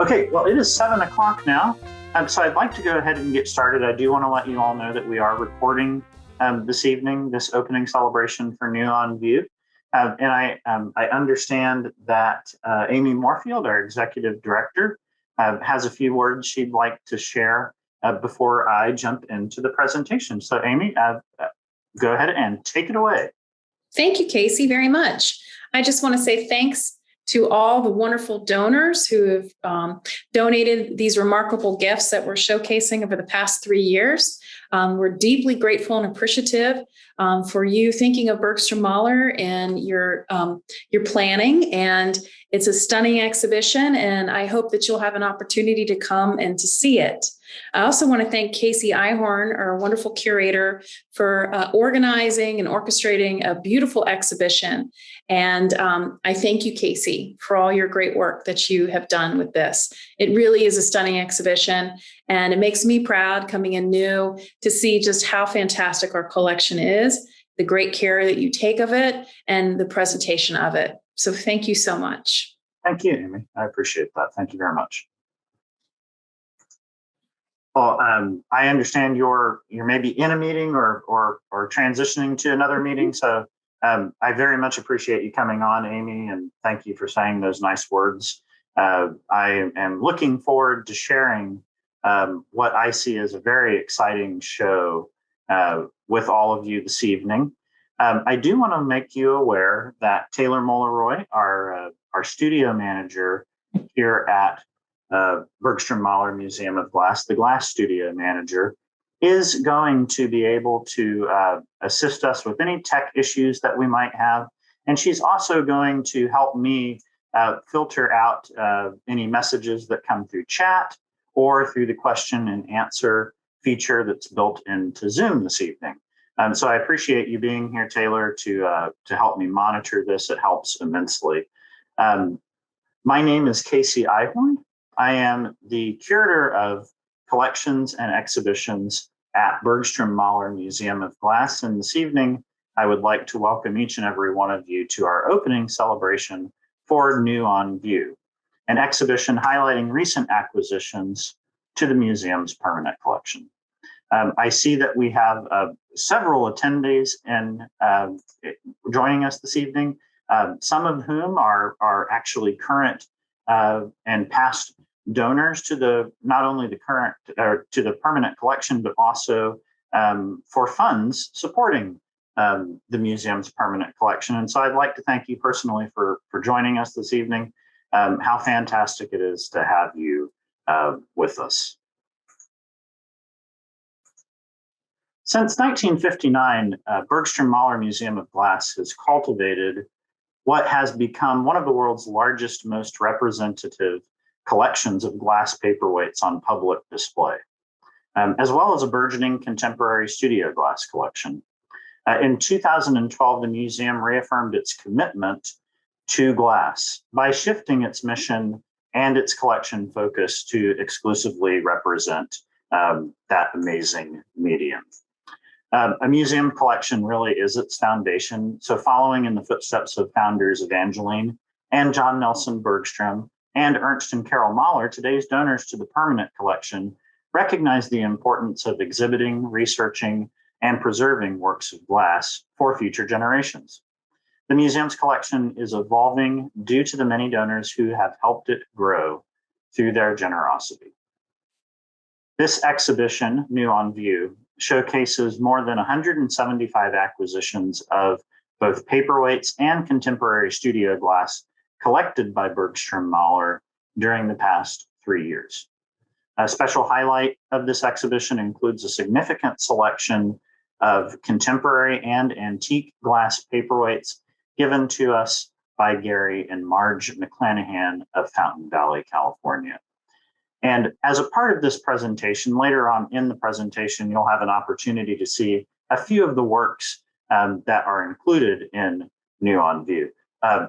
Okay, well, it is 7 o'clock now, so I'd like to go ahead and get started. I do want to let you all know that we are recording this evening, this opening celebration for New on View. And I understand that Amy Moorfield, our executive director, has a few words she'd like to share before I jump into the presentation. So Amy, go ahead and take it away. Thank you, Casey, very much. I just want to say thanks to all the wonderful donors who have donated these remarkable gifts that we're showcasing over the past 3 years. We're deeply grateful and appreciative for you thinking of Bergstrom-Mahler and your planning. And it's a stunning exhibition, and I hope that you'll have an opportunity to come and to see it. I also want to thank Casey Eichhorn, our wonderful curator, for organizing and orchestrating a beautiful exhibition. And I thank you, Casey, for all your great work that you have done with this. It really is a stunning exhibition, and it makes me proud coming in new to see just how fantastic our collection is, the great care that you take of it, and the presentation of it. So thank you so much. Thank you, Amy. I appreciate that. Thank you very much. Well, I understand you're maybe in a meeting or transitioning to another meeting. So I very much appreciate you coming on, Amy, and thank you for saying those nice words. I am looking forward to sharing what I see as a very exciting show with all of you this evening. I do want to make you aware that Taylor Mulleroy, our studio manager here at Bergstrom-Mahler Museum of Glass, the glass studio manager, is going to be able to assist us with any tech issues that we might have. And she's also going to help me filter out any messages that come through chat or through the question and answer feature that's built into Zoom this evening. So I appreciate you being here, Taylor, to help me monitor this. It helps immensely. My name is Casey Eichhorn. I am the curator of collections and exhibitions at Bergstrom-Mahler Museum of Glass. And this evening, I would like to welcome each and every one of you to our opening celebration for New on View, an exhibition highlighting recent acquisitions to the museum's permanent collection. I see that we have several attendees and joining us this evening, some of whom are actually current and past donors to not only the current or to the permanent collection, but also for funds supporting the museum's permanent collection. And so I'd like to thank you personally for joining us this evening. How fantastic it is to have you with us. Since 1959, Bergstrom-Mahler Museum of Glass has cultivated what has become one of the world's largest, most representative collections of glass paperweights on public display, as well as a burgeoning contemporary studio glass collection. In 2012, the museum reaffirmed its commitment to glass by shifting its mission and its collection focus to exclusively represent that amazing medium. A museum collection really is its foundation. So following in the footsteps of founders Evangeline and John Nelson Bergstrom and Ernst and Carol Mahler, today's donors to the permanent collection recognize the importance of exhibiting, researching, and preserving works of glass for future generations. The museum's collection is evolving due to the many donors who have helped it grow through their generosity. This exhibition, New on View, showcases more than 175 acquisitions of both paperweights and contemporary studio glass collected by Bergstrom-Mahler during the past 3 years. A special highlight of this exhibition includes a significant selection of contemporary and antique glass paperweights given to us by Gary and Marge McClanahan of Fountain Valley, California. And as a part of this presentation, later on in the presentation, you'll have an opportunity to see a few of the works that are included in New on View.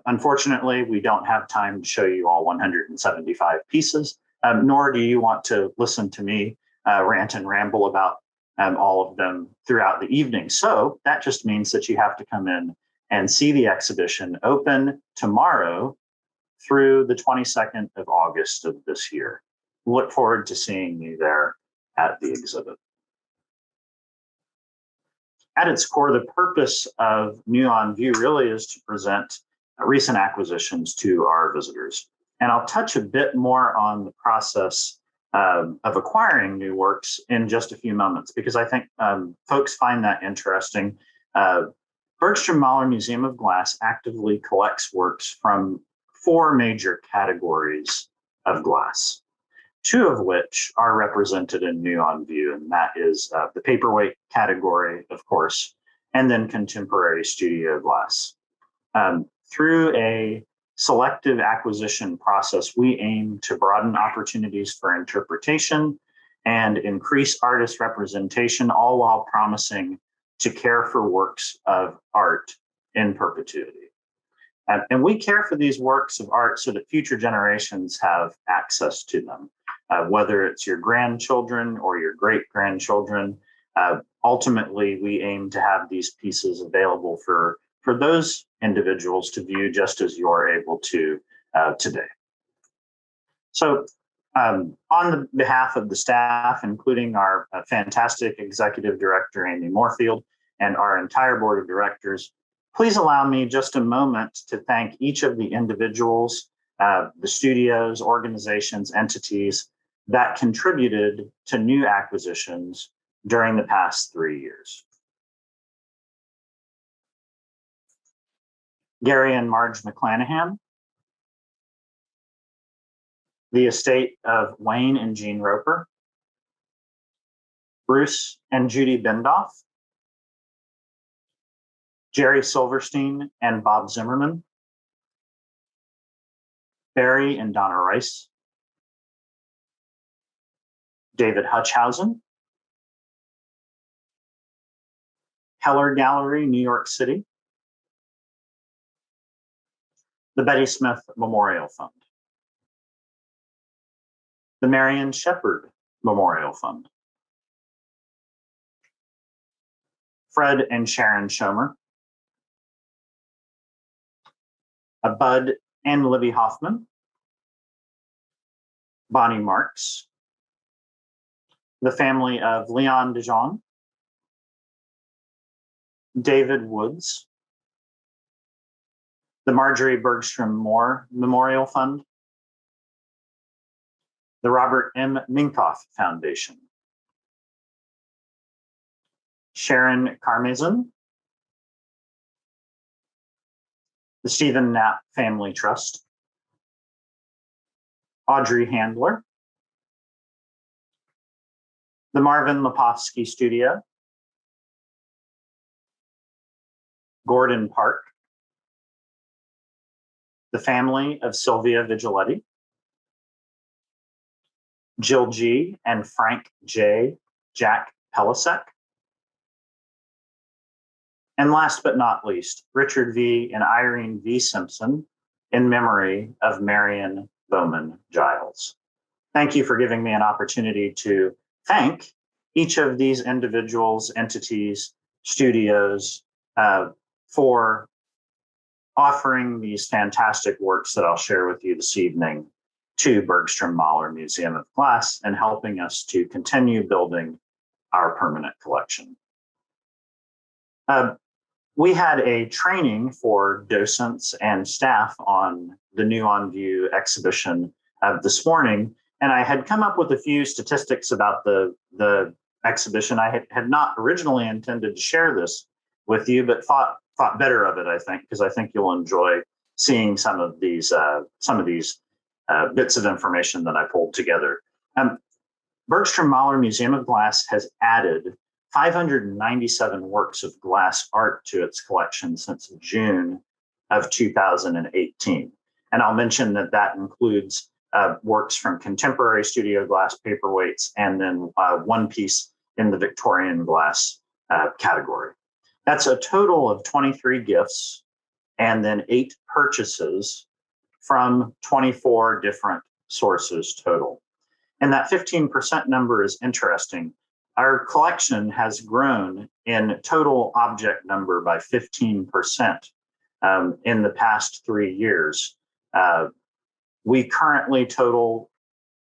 Unfortunately, we don't have time to show you all 175 pieces, nor do you want to listen to me rant and ramble about all of them throughout the evening. So that just means that you have to come in and see the exhibition open tomorrow through the 22nd of August of this year. Look forward to seeing you there at the exhibit. At its core, the purpose of New on View really is to present recent acquisitions to our visitors. And I'll touch a bit more on the process of acquiring new works in just a few moments, because I think folks find that interesting. Bergstrom-Mahler Museum of Glass actively collects works from 4 major categories of glass, 2 of which are represented in New on View, and that is the paperweight category, of course, and then contemporary studio glass. Through a selective acquisition process, we aim to broaden opportunities for interpretation and increase artist representation, all while promising to care for works of art in perpetuity. And we care for these works of art so that future generations have access to them, whether it's your grandchildren or your great-grandchildren. Ultimately, we aim to have these pieces available for those individuals to view just as you're able to today. So on the behalf of the staff, including our fantastic executive director, Amy Moorfield, and our entire board of directors, please allow me just a moment to thank each of the individuals, the studios, organizations, entities that contributed to new acquisitions during the past 3 years. Gary and Marge McClanahan, the estate of Wayne and Jean Roper, Bruce and Judy Bendoff, Jerry Silverstein and Bob Zimmerman, Barry and Donna Rice, David Hutchhausen, Heller Gallery, New York City, the Betty Smith Memorial Fund, the Marion Shepherd Memorial Fund, Fred and Sharon Schomer, Bud and Libby Hoffman, Bonnie Marks, the family of Leon Dijon, David Woods, the Marjorie Bergstrom Moore Memorial Fund, the Robert M. Minkoff Foundation, Sharon Carmazin, the Stephen Knapp Family Trust, Audrey Handler, the Marvin Lipofsky Studio, Gordon Park, the family of Sylvia Vegeletti, Jill G. and Frank J. Jack Pelisek, and last but not least, Richard V. and Irene V. Simpson, in memory of Marion Bowman Giles. Thank you for giving me an opportunity to thank each of these individuals, entities, studios for offering these fantastic works that I'll share with you this evening to Bergstrom-Mahler Museum of Glass and helping us to continue building our permanent collection. We had a training for docents and staff on the New on View exhibition this morning, and I had come up with a few statistics about the exhibition. I had not originally intended to share this with you, but thought better of it, I think, because I think you'll enjoy seeing some of these bits of information that I pulled together. Bergstrom-Mahler Museum of Glass has added 597 works of glass art to its collection since June of 2018. And I'll mention that includes works from contemporary studio glass, paperweights, and then one piece in the Victorian glass category. That's a total of 23 gifts and then 8 purchases from 24 different sources total. And that 15% number is interesting. Our collection has grown in total object number by 15% in the past 3 years. We currently total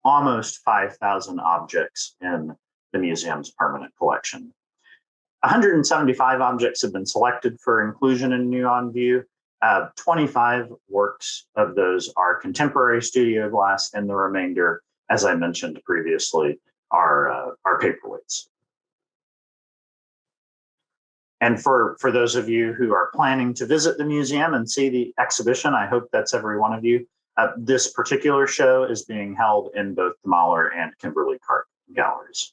almost 5,000 objects in the museum's permanent collection. 175 objects have been selected for inclusion in New on View. 25 works of those are contemporary studio glass, and the remainder, as I mentioned previously, are paperweights. And for those of you who are planning to visit the museum and see the exhibition, I hope that's every one of you. This particular show is being held in both the Mahler and Kimberly-Clark galleries.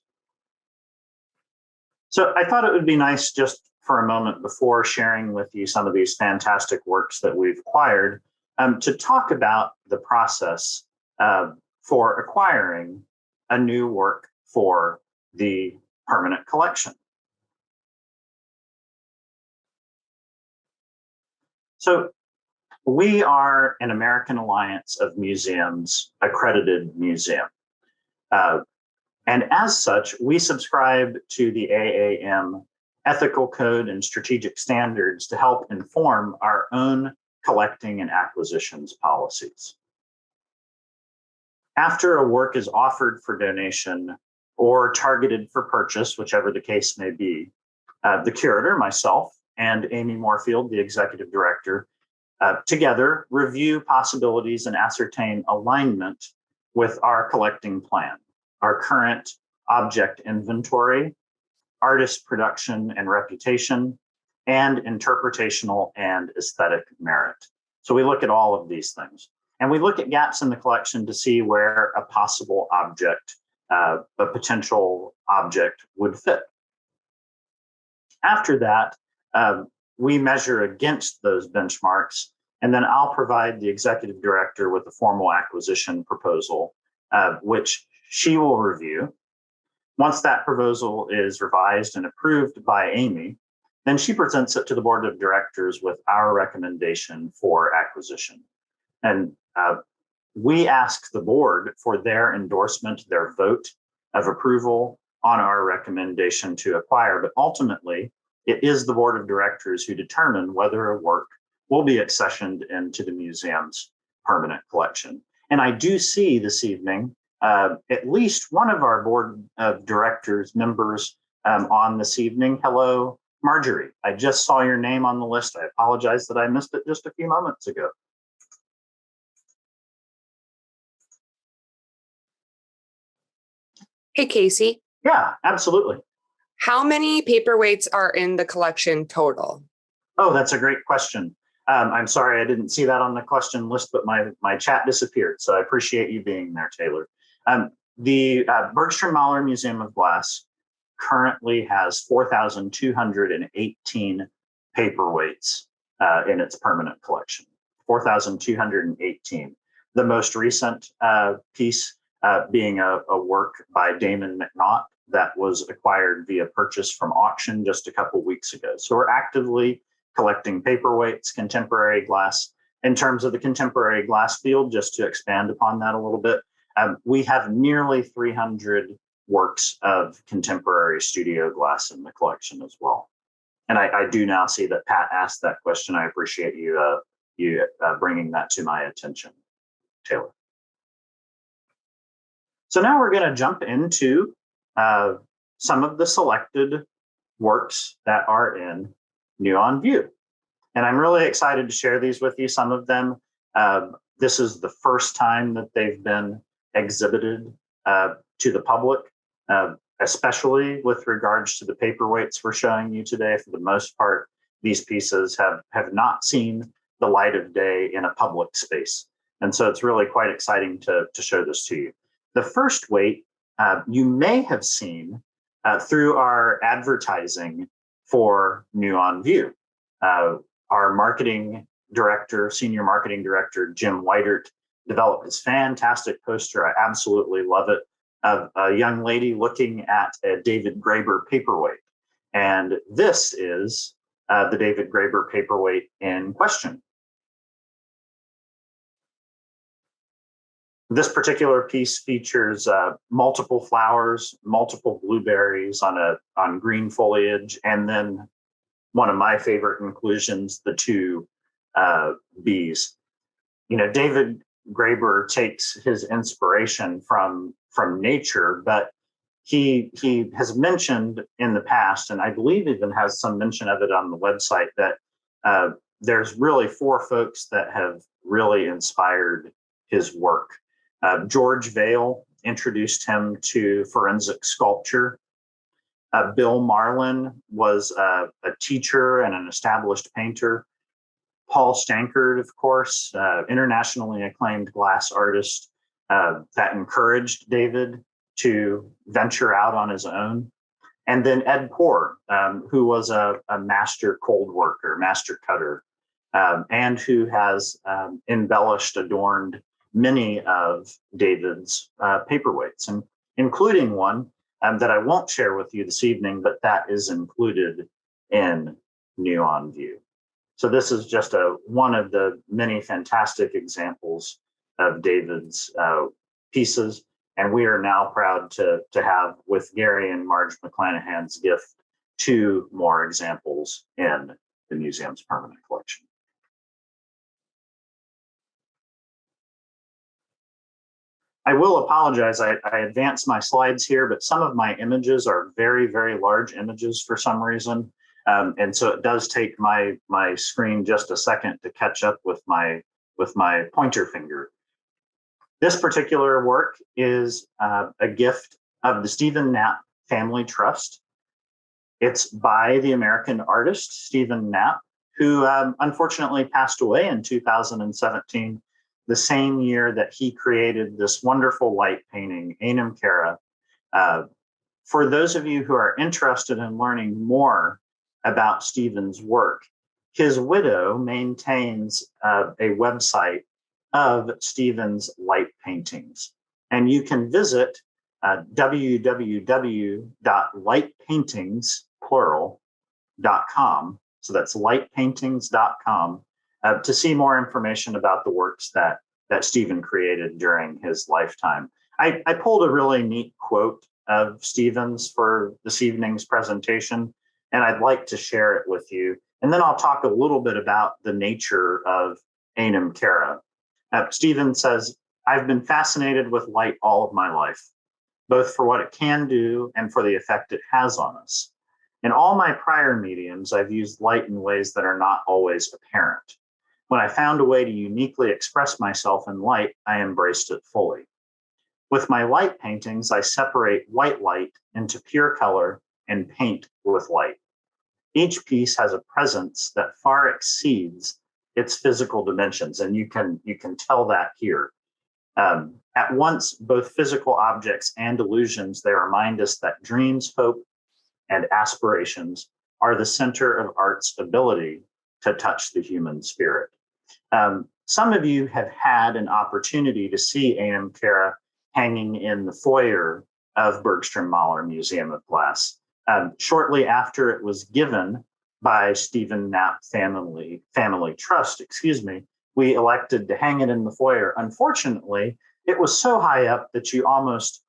So I thought it would be nice just for a moment before sharing with you some of these fantastic works that we've acquired to talk about the process for acquiring a new work for the permanent collection. So we are an American Alliance of Museums accredited museum. And as such, we subscribe to the AAM ethical code and strategic standards to help inform our own collecting and acquisitions policies. After a work is offered for donation or targeted for purchase, whichever the case may be, the curator, myself, and Amy Moorfield, the executive director, together review possibilities and ascertain alignment with our collecting plan, our current object inventory, artist production and reputation, and interpretational and aesthetic merit. So we look at all of these things. And we look at gaps in the collection to see where a possible object, a potential object would fit. After that, we measure against those benchmarks, and then I'll provide the executive director with a formal acquisition proposal, which she will review. Once that proposal is revised and approved by Amy, then she presents it to the board of directors with our recommendation for acquisition. And we ask the board for their endorsement, their vote of approval on our recommendation to acquire. But ultimately, it is the board of directors who determine whether a work will be accessioned into the museum's permanent collection. And I do see this evening at least one of our board of directors members on this evening. Hello, Marjorie. I just saw your name on the list. I apologize that I missed it just a few moments ago. Hey, Casey. Yeah, absolutely. How many paperweights are in the collection total? Oh, that's a great question. I'm sorry I didn't see that on the question list, but my chat disappeared. So I appreciate you being there, Taylor. The Bergstrom-Mahler Museum of Glass currently has 4,218 paperweights in its permanent collection. 4,218. The most recent piece being a work by Damon McNaught that was acquired via purchase from auction just a couple weeks ago. So we're actively collecting paperweights, contemporary glass. In terms of the contemporary glass field, just to expand upon that a little bit, we have nearly 300 works of contemporary studio glass in the collection as well. And I do now see that Pat asked that question. I appreciate you bringing that to my attention, Taylor. So now we're going to jump into some of the selected works that are in New on View. And I'm really excited to share these with you. Some of them, this is the first time that they've been exhibited to the public, especially with regards to the paperweights we're showing you today. For the most part, these pieces have not seen the light of day in a public space. And so it's really quite exciting to show this to you. The first weight you may have seen through our advertising for New on View. Our marketing director, senior marketing director, Jim Whitert, developed this fantastic poster. I absolutely love it, of a young lady looking at a David Graeber paperweight. And this is the David Graeber paperweight in question. This particular piece features multiple flowers, multiple blueberries on green foliage, and then one of my favorite inclusions, the two bees. You know, David Graeber takes his inspiration from nature, but he has mentioned in the past, and I believe even has some mention of it on the website, that there's really four folks that have really inspired his work. George Vail introduced him to forensic sculpture. Bill Marlin was a teacher and an established painter. Paul Stankard, of course, internationally acclaimed glass artist, that encouraged David to venture out on his own. And then Ed Poor, who was a master cold worker, master cutter, and who has embellished, adorned many of David's paperweights, and including one that I won't share with you this evening, but that is included in New on View. So this is just one of the many fantastic examples of David's pieces. And we are now proud to have, with Gary and Marge McClanahan's gift, 2 more examples in the museum's permanent collection. I will apologize, I advanced my slides here, but some of my images are very, very large images for some reason. And so it does take my screen just a second to catch up with my pointer finger. This particular work is a gift of the Stephen Knapp Family Trust. It's by the American artist Stephen Knapp, who unfortunately passed away in 2017, the same year that he created this wonderful light painting, Einem Cara. For those of you who are interested in learning more about Stephen's work, his widow maintains a website of Stephen's light paintings. And you can visit www.lightpaintings.com. So that's lightpaintings.com to see more information about the works that Stephen created during his lifetime. I pulled a really neat quote of Stephen's for this evening's presentation, and I'd like to share it with you. And then I'll talk a little bit about the nature of Einem Cara. Stephen says, "I've been fascinated with light all of my life, both for what it can do and for the effect it has on us. In all my prior mediums, I've used light in ways that are not always apparent. When I found a way to uniquely express myself in light, I embraced it fully. With my light paintings, I separate white light into pure color and paint with light. Each piece has a presence that far exceeds its physical dimensions," and you can tell that here. At once, both physical objects and illusions, they remind us that dreams, hope, and aspirations are the center of art's ability to touch the human spirit. Some of you have had an opportunity to see Einem Cara hanging in the foyer of Bergstrom-Mahler Museum of Glass. Shortly after it was given by Stephen Knapp Family Trust, we elected to hang it in the foyer. Unfortunately, it was so high up that you almost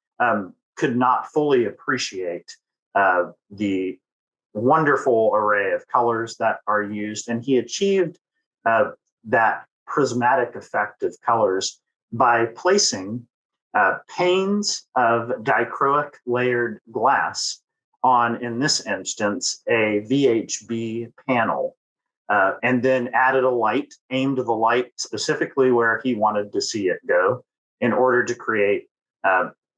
could not fully appreciate the wonderful array of colors that are used. And he achieved that prismatic effect of colors by placing panes of dichroic layered glass on, in this instance, a VHB panel, and then added a light, aimed the light specifically where he wanted to see it go in order to create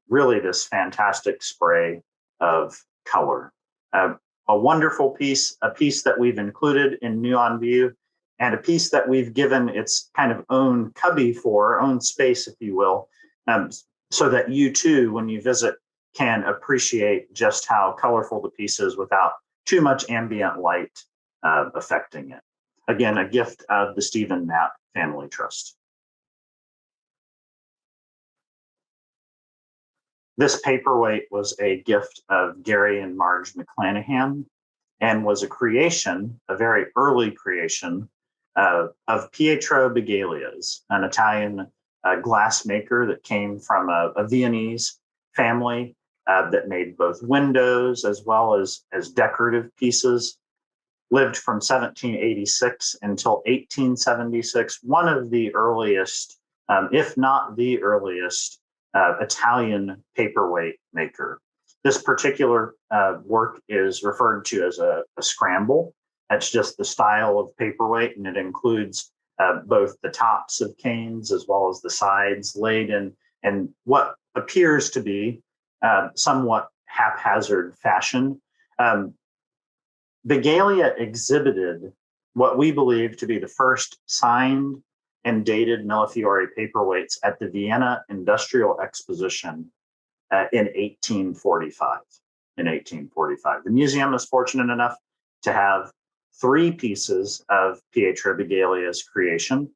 really this fantastic spray of color. A wonderful piece, a piece that we've included in New on View, and a piece that we've given its kind of own cubby for, own space, if you will, so that you too, when you visit, can appreciate just how colorful the piece is without too much ambient light affecting it. Again, a gift of the Stephen Knapp Family Trust. This paperweight was a gift of Gary and Marge McClanahan, and was a creation, a very early creation, of Pietro Begalia's, an Italian glassmaker that came from a Viennese family that made both windows as well as decorative pieces. Lived from 1786 until 1876, one of the earliest if not the earliest Italian paperweight maker. This particular work is referred to as a scramble. That's just the style of paperweight, and it includes both the tops of canes as well as the sides laid in what appears to be somewhat haphazard fashion. Begelia exhibited what we believe to be the first signed and dated Millefiori paperweights at the Vienna Industrial Exposition in 1845. The museum is fortunate enough to have 3 pieces of Pietro Begelia's creation,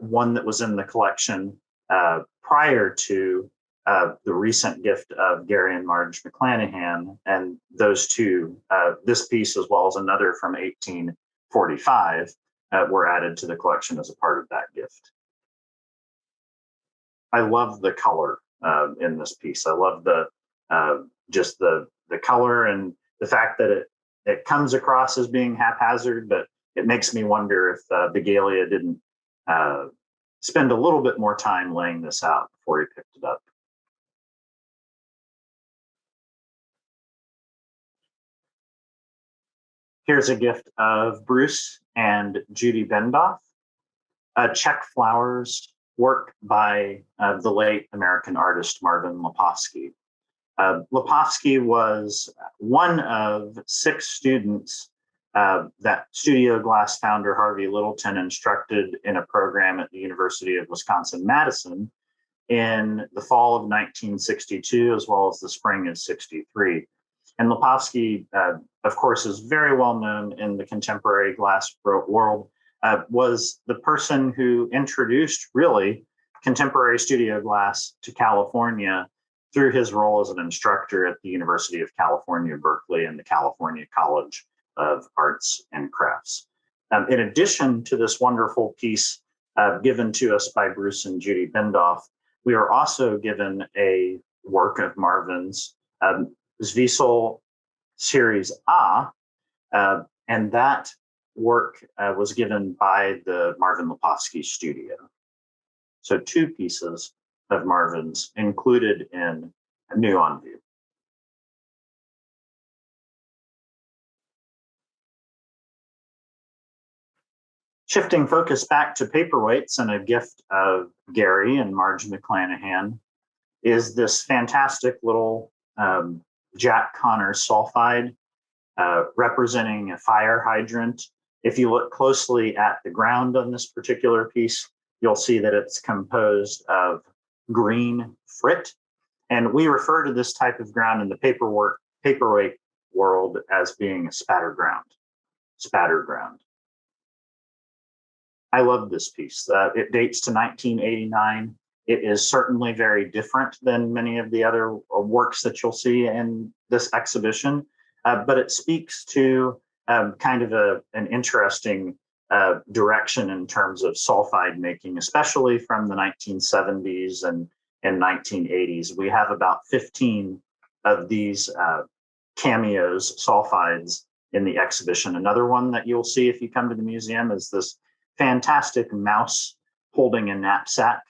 one that was in the collection prior to the recent gift of Gary and Marge McClanahan, and those 2, this piece as well as another from 1845, were added to the collection as a part of that gift. I love the color in this piece. I love the just the color and the fact that it comes across as being haphazard, but it makes me wonder if Begelia didn't spend a little bit more time laying this out before he picked it up. Here's a gift of Bruce and Judy Bendoff, Czech flowers, work by the late American artist Marvin Lipofsky. Lipofsky was one of 6 students that Studio Glass founder Harvey Littleton instructed in a program at the University of Wisconsin-Madison in the fall of 1962, as well as the spring of 63. And Lipofsky, of course, is very well known in the contemporary glass world, was the person who introduced really contemporary studio glass to California through his role as an instructor at the University of California, Berkeley, and the California College of Arts and Crafts. In addition to this wonderful piece given to us by Bruce and Judy Bendoff, we are also given a work of Marvin's, Zwiesel Series A, and that work was given by the Marvin Lipofsky studio. So 2 pieces of Marvin's included in New on View. Shifting focus back to paperweights, and a gift of Gary and Marge McClanahan is this fantastic little Jack Connors sulfide representing a fire hydrant. If you look closely at the ground on this particular piece, you'll see that it's composed of green frit. And we refer to this type of ground in the paperweight world as being a spatter ground. I love this piece. It dates to 1989. It is certainly very different than many of the other works that you'll see in this exhibition, but it speaks to kind of an interesting direction in terms of sulfide making, especially from the 1970s and 1980s. We have about 15 of these cameos, sulfides, in the exhibition. Another one that you'll see if you come to the museum is this fantastic mouse holding a knapsack.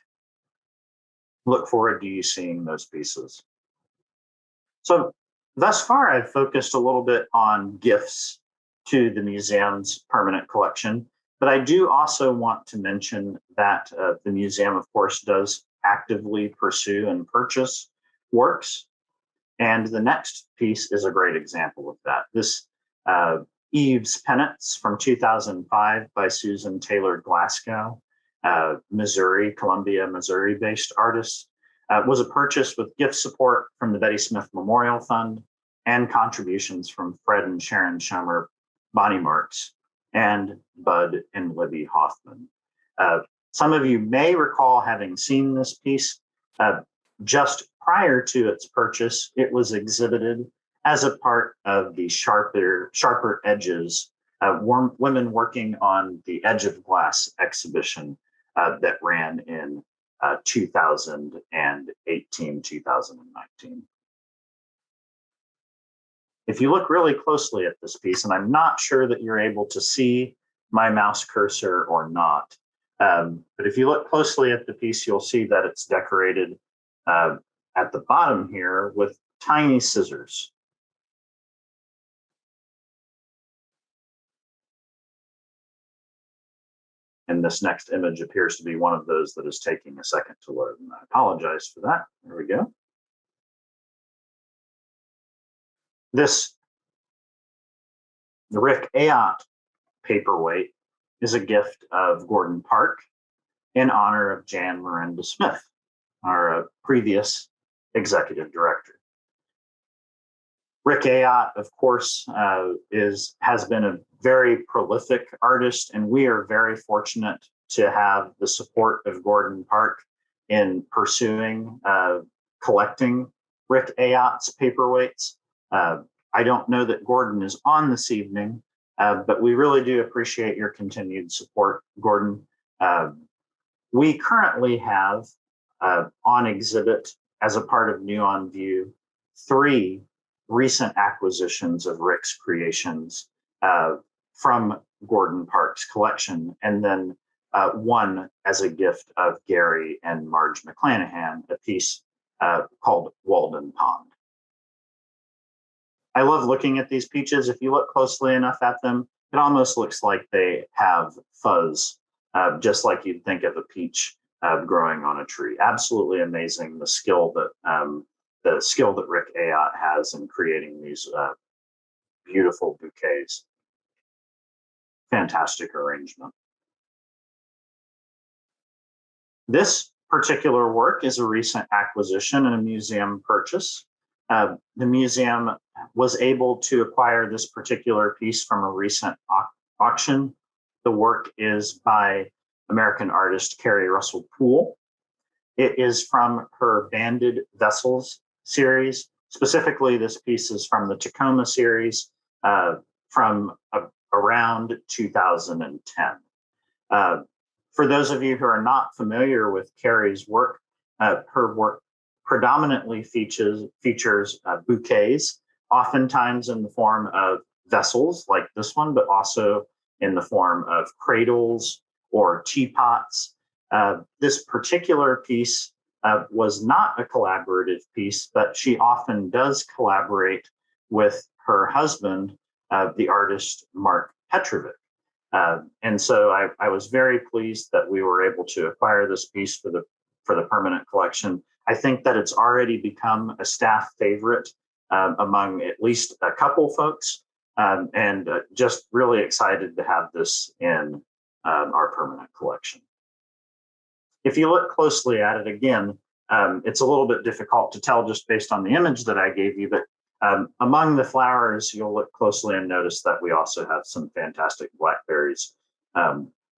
Look forward to you seeing those pieces. So thus far, I've focused a little bit on gifts to the museum's permanent collection, but I do also want to mention that the museum, of course, does actively pursue and purchase works. And the next piece is a great example of that. This Eve's Penance from 2005 by Susan Taylor Glasgow, Columbia, Missouri-based artist, was a purchase with gift support from the Betty Smith Memorial Fund and contributions from Fred and Sharon Schomer, Bonnie Marks, and Bud and Libby Hoffman. Some of you may recall having seen this piece. Just prior to its purchase, it was exhibited as a part of the Sharper Edges, women working on the Edge of Glass exhibition that ran in 2018, 2019. If you look really closely at this piece, and I'm not sure that you're able to see my mouse cursor or not, But if you look closely at the piece, you'll see that it's decorated at the bottom here with tiny scissors. And this next image appears to be one of those that is taking a second to load. And I apologize for that. There we go. This Rick Ayotte paperweight is a gift of Gordon Park in honor of Jan Miranda Smith, our previous executive director. Rick Ayotte, of course, has been a very prolific artist, and we are very fortunate to have the support of Gordon Park in pursuing collecting Rick Ayotte's paperweights. I don't know that Gordon is on this evening, but we really do appreciate your continued support, Gordon. We currently have on exhibit as a part of New on View 3 recent acquisitions of Rick's creations from Gordon Park's collection, and then one as a gift of Gary and Marge McClanahan, a piece called Walden Pond. I love looking at these peaches. If you look closely enough at them, it almost looks like they have fuzz, just like you'd think of a peach growing on a tree. Absolutely amazing, the skill that Rick Ayotte has in creating these beautiful bouquets. Fantastic arrangement. This particular work is a recent acquisition and a museum purchase. The museum was able to acquire this particular piece from a recent auction. The work is by American artist Carrie Russell Poole. It is from her Banded Vessels series. Specifically, this piece is from the Tacoma series from around 2010. For those of you who are not familiar with Carrie's work, her work predominantly features bouquets, oftentimes in the form of vessels like this one, but also in the form of cradles or teapots. This particular piece was not a collaborative piece, but she often does collaborate with her husband, the artist Marc Petrovic. And so I was very pleased that we were able to acquire this piece for the permanent collection. I think that it's already become a staff favorite among at least a couple folks, and just really excited to have this in our permanent collection. If you look closely at it again, it's a little bit difficult to tell just based on the image that I gave you, but among the flowers, you'll look closely and notice that we also have some fantastic blackberries.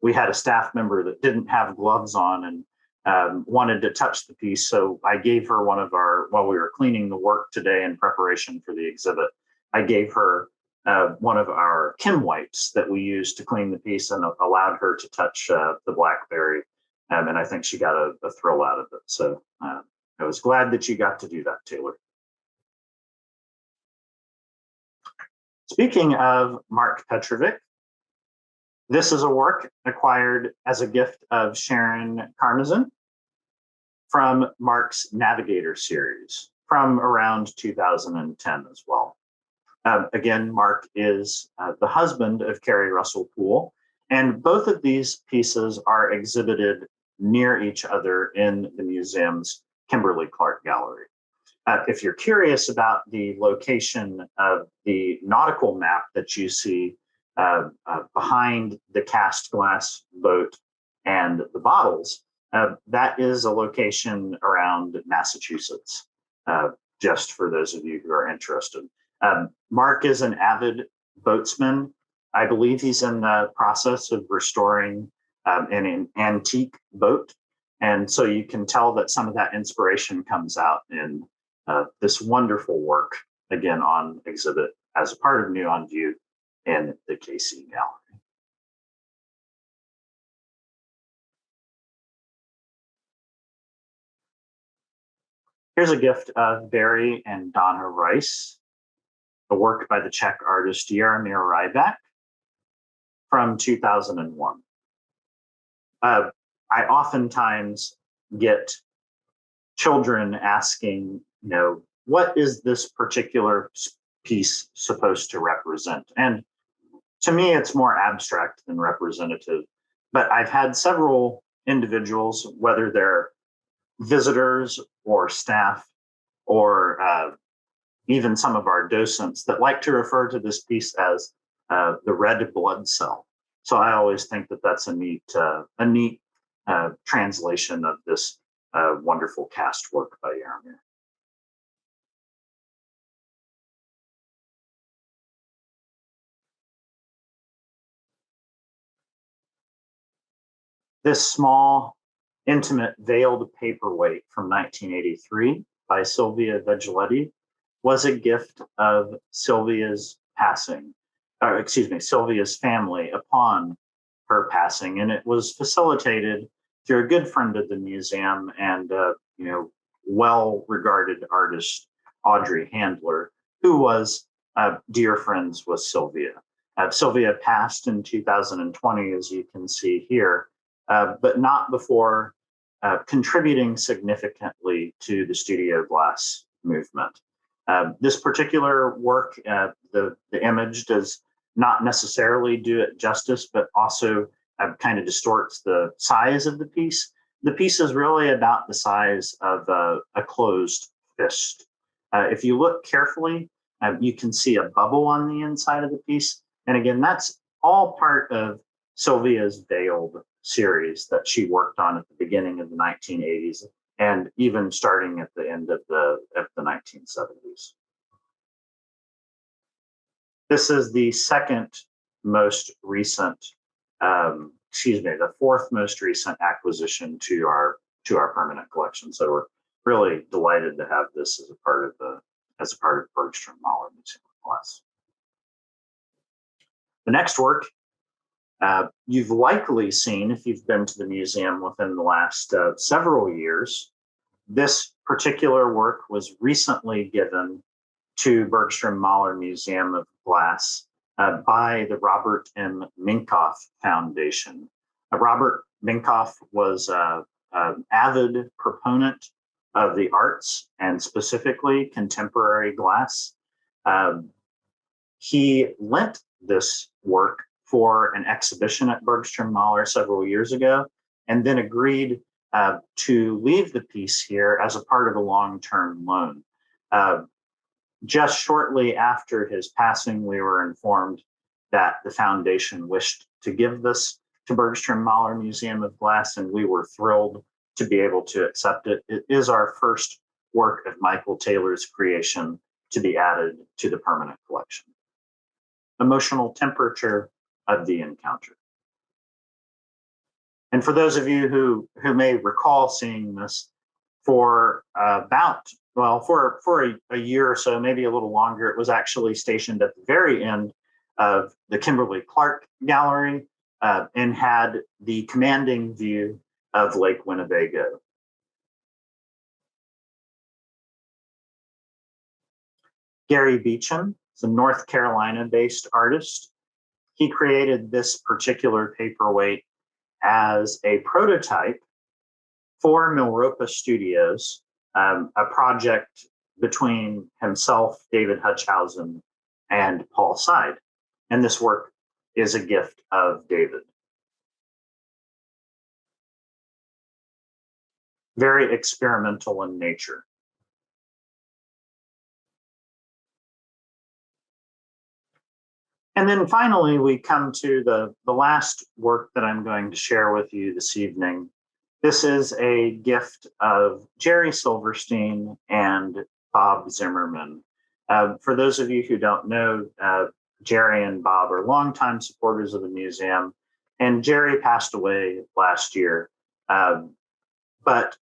We had a staff member that didn't have gloves on and wanted to touch the piece. So I gave her while we were cleaning the work today in preparation for the exhibit, I gave her one of our Kim wipes that we use to clean the piece and allowed her to touch the blackberry. And I think she got a thrill out of it. So I was glad that you got to do that, Taylor. Speaking of Marc Petrovic, this is a work acquired as a gift of Sharon Karmazin from Marc's Navigator series from around 2010 as well. Again, Marc is the husband of Carrie Russell Poole, and both of these pieces are exhibited near each other in the museum's Kimberly Clark Gallery. If you're curious about the location of the nautical map that you see behind the cast glass boat and the bottles, that is a location around Massachusetts, just for those of you who are interested. Marc is an avid boatsman. I believe he's in the process of restoring an antique boat. And so you can tell that some of that inspiration comes out in this wonderful work, again, on exhibit as a part of New on View in the KC Gallery. Here's a gift of Barry and Donna Rice, a work by the Czech artist Jaromír Rybak from 2001. I oftentimes get children asking, what is this particular piece supposed to represent? And to me, it's more abstract than representative. But I've had several individuals, whether they're visitors or staff or even some of our docents, that like to refer to this piece as the red blood cell. So I always think that that's a neat translation of this wonderful cast work by Jaromir. This small, intimate, veiled paperweight from 1983 by Sylvia Vegeletti was a gift of Sylvia's passing, Sylvia's family upon her passing. And it was facilitated through a good friend of the museum and, well-regarded artist, Audrey Handler, who was dear friends with Sylvia. Sylvia passed in 2020, as you can see here, but not before contributing significantly to the studio glass movement. This particular work, the image does not necessarily do it justice, but also kind of distorts the size of the piece. The piece is really about the size of a closed fist. If you look carefully, you can see a bubble on the inside of the piece. And again, that's all part of Sylvia's Veiled series that she worked on at the beginning of the 1980s and even starting at the end of the 1970s. This is the the fourth most recent acquisition to our permanent collection. So we're really delighted to have this as a part of Bergstrom-Mahler Museum of Glass. The next work you've likely seen if you've been to the museum within the last several years. This particular work was recently given to Bergstrom-Mahler Museum of Glass by the Robert M. Minkoff Foundation. Robert Minkoff was an avid proponent of the arts and specifically contemporary glass. He lent this work for an exhibition at Bergstrom-Mahler several years ago, and then agreed to leave the piece here as a part of a long-term loan. Just shortly after his passing, we were informed that the foundation wished to give this to Bergstrom-Mahler Museum of Glass, and we were thrilled to be able to accept it. It is our first work of Michael Taylor's creation to be added to the permanent collection. Emotional temperature of the encounter. And for those of you who may recall seeing this for for a year or so, maybe a little longer, it was actually stationed at the very end of the Kimberly Clark Gallery and had the commanding view of Lake Winnebago. Gary Beecham is a North Carolina-based artist. He created this particular paperweight as a prototype for Milropa Studios, a project between himself, David Hutchhausen, and Paul Seid. And this work is a gift of David. Very experimental in nature. And then finally, we come to the last work that I'm going to share with you this evening. This is a gift of Jerry Silverstein and Bob Zimmerman. For those of you who don't know, Jerry and Bob are longtime supporters of the museum, and Jerry passed away last year. But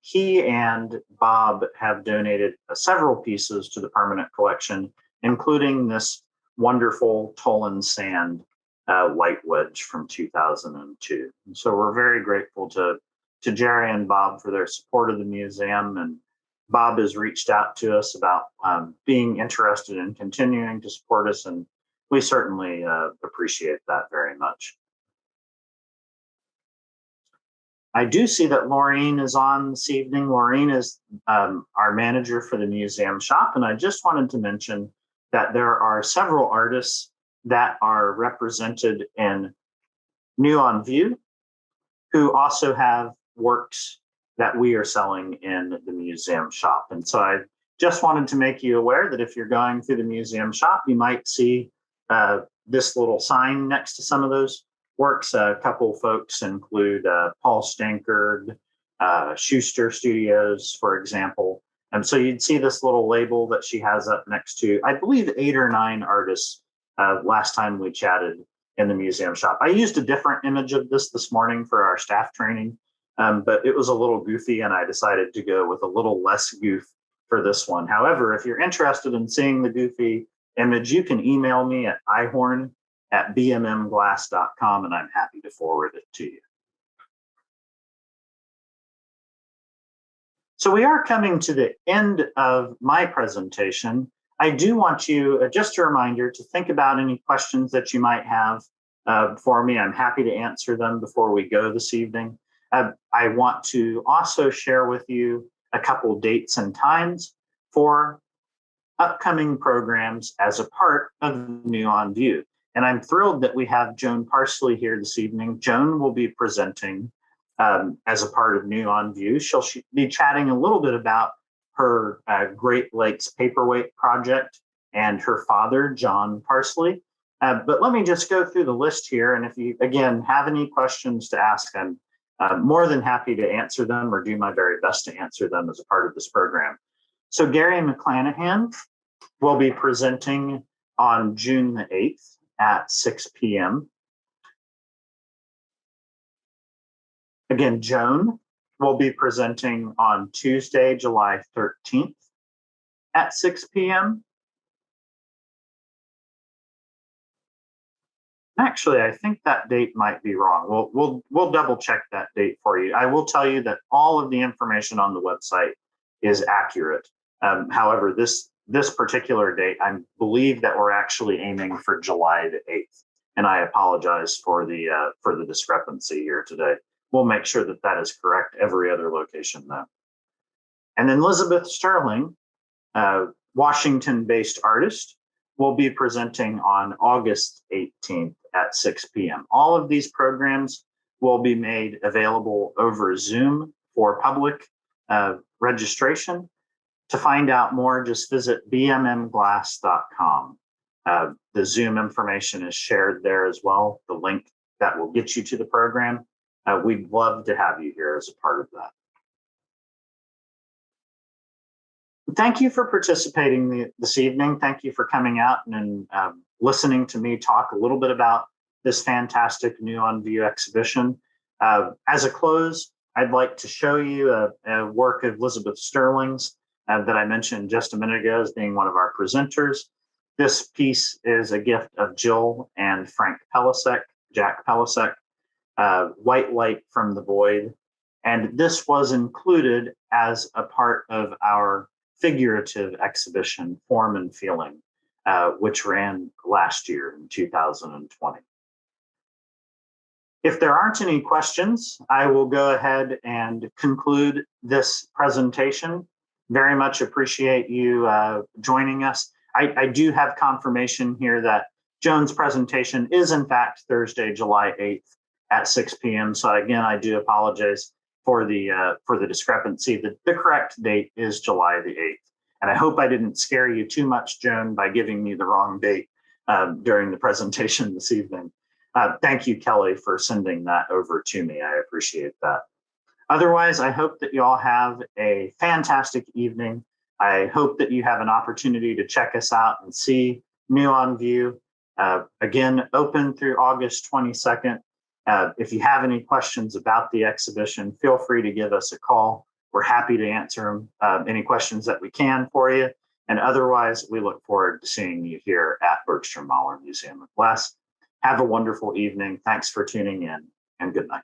he and Bob have donated several pieces to the permanent collection, including this wonderful Tolan Sand light wedge from 2002. And so we're very grateful to Jerry and Bob for their support of the museum. And Bob has reached out to us about being interested in continuing to support us. And we certainly appreciate that very much. I do see that Laureen is on this evening. Laureen is our manager for the museum shop. And I just wanted to mention that there are several artists that are represented in New on View who also have works that we are selling in the museum shop. And so I just wanted to make you aware that if you're going through the museum shop, you might see this little sign next to some of those works. A couple folks include Paul Stankard, Schuster Studios, for example. And so you'd see this little label that she has up next to, I believe, 8 or 9 artists last time we chatted in the museum shop. I used a different image of this morning for our staff training, but it was a little goofy and I decided to go with a little less goof for this one. However, if you're interested in seeing the goofy image, you can email me at eichhorn@bmmglass.com and I'm happy to forward it to you. So we are coming to the end of my presentation. I do want you, just a reminder, to think about any questions that you might have for me. I'm happy to answer them before we go this evening. I want to also share with you a couple dates and times for upcoming programs as a part of New on View. And I'm thrilled that we have Joan Parsley here this evening. Joan will be presenting as a part of New on View. She'll be chatting a little bit about her Great Lakes Paperweight project and her father, John Parsley. But let me just go through the list here. And if you, again, have any questions to ask, I'm more than happy to answer them or do my very best to answer them as a part of this program. So Gary and McClanahan will be presenting on June the 8th at 6 p.m. Again, Joan will be presenting on Tuesday, July 13th at 6 p.m. Actually, I think that date might be wrong. We'll double check that date for you. I will tell you that all of the information on the website is accurate. However, this particular date, I believe that we're actually aiming for July the 8th, and I apologize for the discrepancy here today. We'll make sure that that is correct every other location though. And then Lisabeth Sterling, Washington-based artist, will be presenting on August 18th at 6 p.m. All of these programs will be made available over Zoom for public registration. To find out more, just visit bmmglass.com. The Zoom information is shared there as well, the link that will get you to the program. We'd love to have you here as a part of that. Thank you for participating this evening. Thank you for coming out and listening to me talk a little bit about this fantastic New on View exhibition. As a close, I'd like to show you a work of Lisabeth Sterling's that I mentioned just a minute ago as being one of our presenters. This piece is a gift of Jill and Frank Pelisek, Jack Pelisek, White Light from the Void. And this was included as a part of our figurative exhibition, Form and Feeling, which ran last year in 2020. If there aren't any questions, I will go ahead and conclude this presentation. Very much appreciate you joining us. I do have confirmation here that Joan's presentation is in fact Thursday, July 8th at 6 p.m. So again, I do apologize for the discrepancy. The correct date is July the 8th. And I hope I didn't scare you too much, Joan, by giving me the wrong date during the presentation this evening. Thank you, Kelly, for sending that over to me. I appreciate that. Otherwise, I hope that you all have a fantastic evening. I hope that you have an opportunity to check us out and see New on View. Again, open through August 22nd. If you have any questions about the exhibition, feel free to give us a call. We're happy to answer them, any questions that we can for you. And otherwise, we look forward to seeing you here at Bergstrom-Mahler Museum of Glass. Have a wonderful evening. Thanks for tuning in, and good night.